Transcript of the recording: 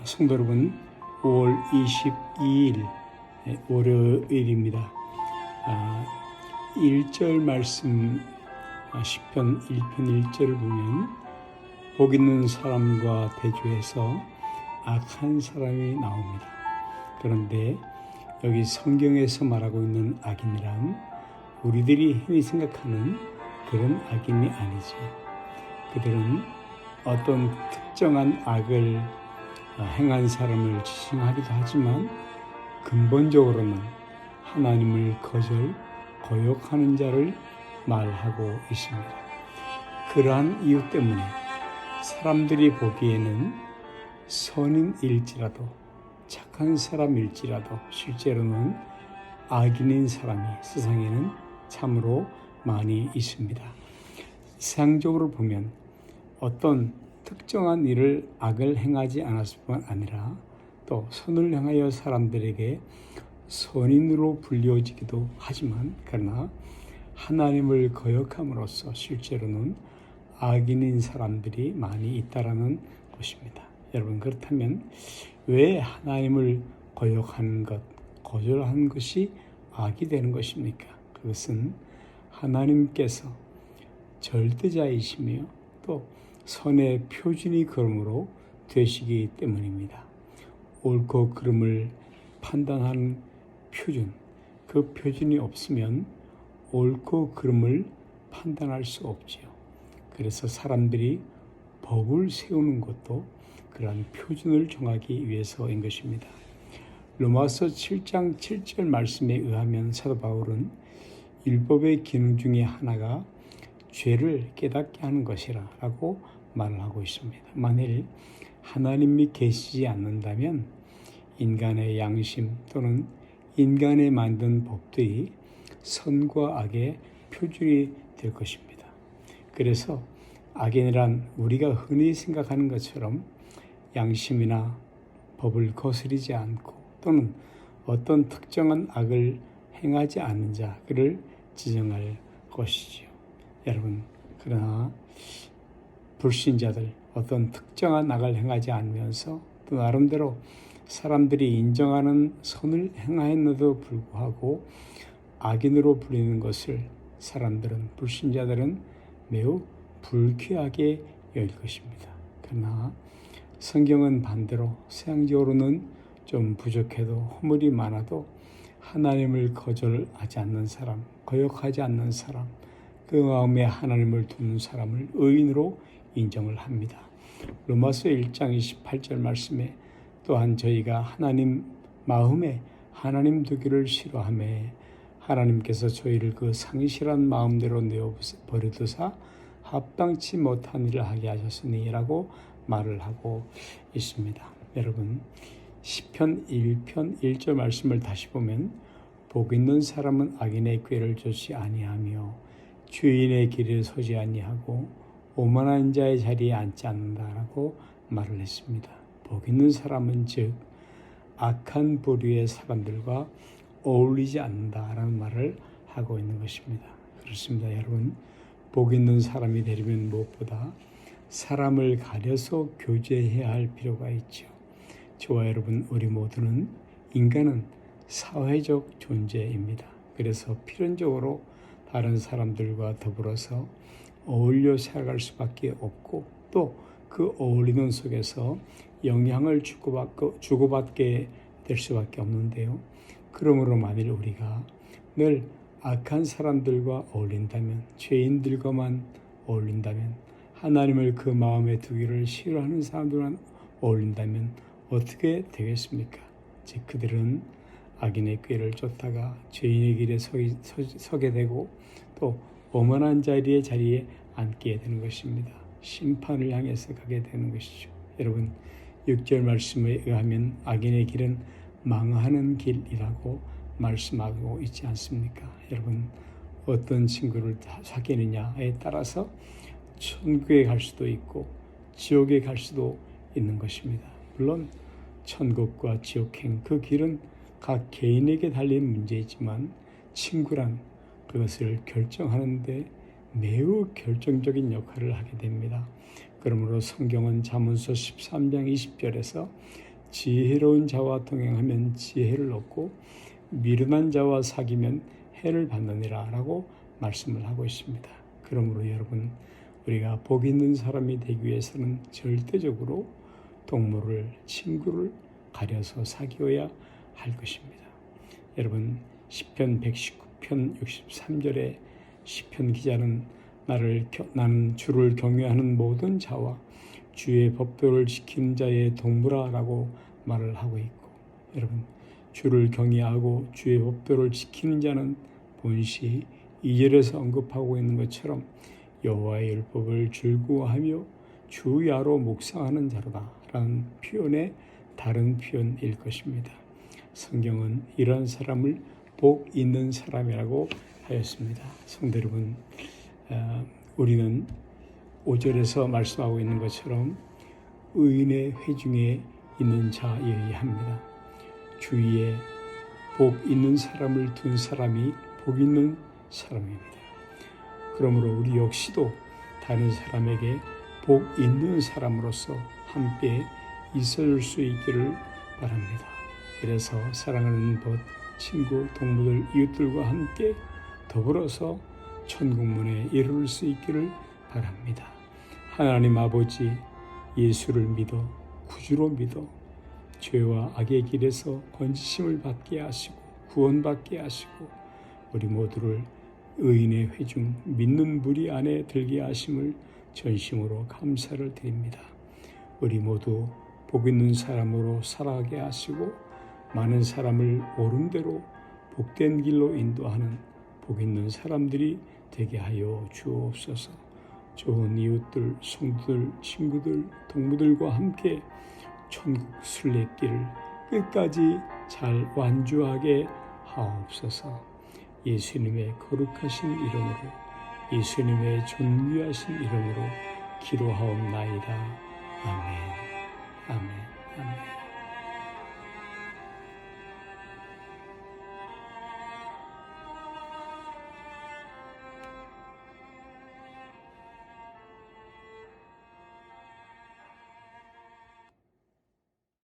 성도 여러분, 5월 22일 월요일입니다. 1절 말씀 시편 1편 1절을 보면 복 있는 사람과 대조해서 악한 사람이 나옵니다. 그런데 여기 성경에서 말하고 있는 악인이란 우리들이 흔히 생각하는 그런 악인이 아니죠. 그들은 어떤 특정한 악을 행한 사람을 지칭하기도 하지만 근본적으로는 하나님을 거역하는 자를 말하고 있습니다. 그러한 이유 때문에 사람들이 보기에는 선인일지라도 착한 사람일지라도 실제로는 악인인 사람이 세상에는 참으로 많이 있습니다. 세상적으로 보면 어떤 특정한 일을 악을 행하지 않았을 뿐 아니라 또 선을 행하여 사람들에게 선인으로 불려지기도 하지만 그러나 하나님을 거역함으로써 실제로는 악인인 사람들이 많이 있다라는 것입니다. 여러분, 그렇다면 왜 하나님을 거역하는 것, 거절하는 것이 악이 되는 것입니까? 그것은 하나님께서 절대자이시며 또 선의 표준이 그러므로 되시기 때문입니다. 옳고 그름을 판단하는 표준, 그 표준이 없으면 옳고 그름을 판단할 수 없지요. 그래서 사람들이 법을 세우는 것도 그러한 표준을 정하기 위해서인 것입니다. 로마서 7장 7절 말씀에 의하면 사도 바울은 율법의 기능 중에 하나가 죄를 깨닫게 하는 것이라 라고 말을 하고 있습니다. 만일 하나님이 계시지 않는다면 인간의 양심 또는 인간이 만든 법들이 선과 악의 표준이 될 것입니다. 그래서 악인이란 우리가 흔히 생각하는 것처럼 양심이나 법을 거스르지 않고 또는 어떤 특정한 악을 행하지 않는 자, 그를 지정할 것이지요. 여러분, 그러나 불신자들, 어떤 특정한 악을 행하지 않으면서 또 나름대로 사람들이 인정하는 선을 행하였는데도 불구하고 악인으로 불리는 것을 사람들은, 불신자들은 매우 불쾌하게 여길 것입니다. 그러나 성경은 반대로 세상적으로는 좀 부족해도 허물이 많아도 하나님을 거절하지 않는 사람, 거역하지 않는 사람, 그 마음에 하나님을 두는 사람을 의인으로 인정을 합니다. 로마서 1장 28절 말씀에 또한 저희가 하나님 마음에 하나님 두기를 싫어하며 하나님께서 저희를 그 상실한 마음대로 내어버리도사 합당치 못한 일을 하게 하셨으니 라고 말을 하고 있습니다. 여러분, 시편 1편 1절 말씀을 다시 보면 복 있는 사람은 악인의 꾀를 좇지 아니하며 죄인의 길에 서지 아니하고 오만한 자의 자리에 앉지 않는다라고 말을 했습니다. 복 있는 사람은 즉 악한 부류의 사람들과 어울리지 않는다라는 말을 하고 있는 것입니다. 그렇습니다. 여러분, 복 있는 사람이 되려면 무엇보다 사람을 가려서 교제해야 할 필요가 있죠. 저와 여러분, 우리 모두는 인간은 사회적 존재입니다. 그래서 필연적으로 다른 사람들과 더불어서 어울려 살아갈 수밖에 없고 또 그 어울리는 속에서 영향을 주고받게 될 수밖에 없는데요. 그러므로 만일 우리가 늘 악한 사람들과 어울린다면, 죄인들과만 어울린다면, 하나님을 그 마음에 두기를 싫어하는 사람들만 어울린다면 어떻게 되겠습니까? 즉 그들은 악인의 꾀를 쫓다가 죄인의 길에 서게 되고 또 오만한 자리에 앉게 되는 것입니다. 심판을 향해서 가게 되는 것이죠. 여러분, 6절 말씀에 의하면 악인의 길은 망하는 길이라고 말씀하고 있지 않습니까? 여러분, 어떤 친구를 사귀느냐에 따라서 천국에 갈 수도 있고 지옥에 갈 수도 있는 것입니다. 물론 천국과 지옥행, 그 길은 각 개인에게 달린 문제이지만 친구란 그것을 결정하는데 매우 결정적인 역할을 하게 됩니다. 그러므로 성경은 잠언서 13장 20절에서 지혜로운 자와 동행하면 지혜를 얻고 미련한 자와 사귀면 해를 받느니라 라고 말씀을 하고 있습니다. 그러므로 여러분, 우리가 복 있는 사람이 되기 위해서는 절대적으로 동물을, 친구를 가려서 사귀어야 할 것입니다. 여러분, 시편 119편 63절에 시편 기자는 나는 주를 경외하는 모든 자와 주의 법도를 지키는 자의 동무라 라고 말을 하고 있고, 여러분, 주를 경외하고 주의 법도를 지키는 자는 본시 2절에서 언급하고 있는 것처럼 여호와의 율법을 즐거워하며 주야로 묵상하는 자로다 라는 표현의 다른 표현일 것입니다. 성경은 이러한 사람을 복 있는 사람이라고 하였습니다. 성도 여러분, 우리는 5절에서 말씀하고 있는 것처럼 의인의 회중에 있는 자여야 합니다. 주위에 복 있는 사람을 둔 사람이 복 있는 사람입니다. 그러므로 우리 역시도 다른 사람에게 복 있는 사람으로서 함께 있어줄 수 있기를 바랍니다. 그래서 사랑하는 벗, 친구, 동무들, 이웃들과 함께 더불어서 천국문에 이룰 수 있기를 바랍니다. 하나님 아버지, 예수를 믿어 구주로 믿어 죄와 악의 길에서 건지심을 받게 하시고 구원받게 하시고 우리 모두를 의인의 회중 믿는 무리 안에 들게 하심을 전심으로 감사를 드립니다. 우리 모두 복 있는 사람으로 살아가게 하시고 많은 사람을 옳은 대로 복된 길로 인도하는 복 있는 사람들이 되게 하여 주옵소서. 좋은 이웃들, 성도들, 친구들, 동무들과 함께 천국 순례길을 끝까지 잘 완주하게 하옵소서. 예수님의 거룩하신 이름으로, 예수님의 존귀하신 이름으로 기도하옵나이다. 아멘, 아멘, 아멘.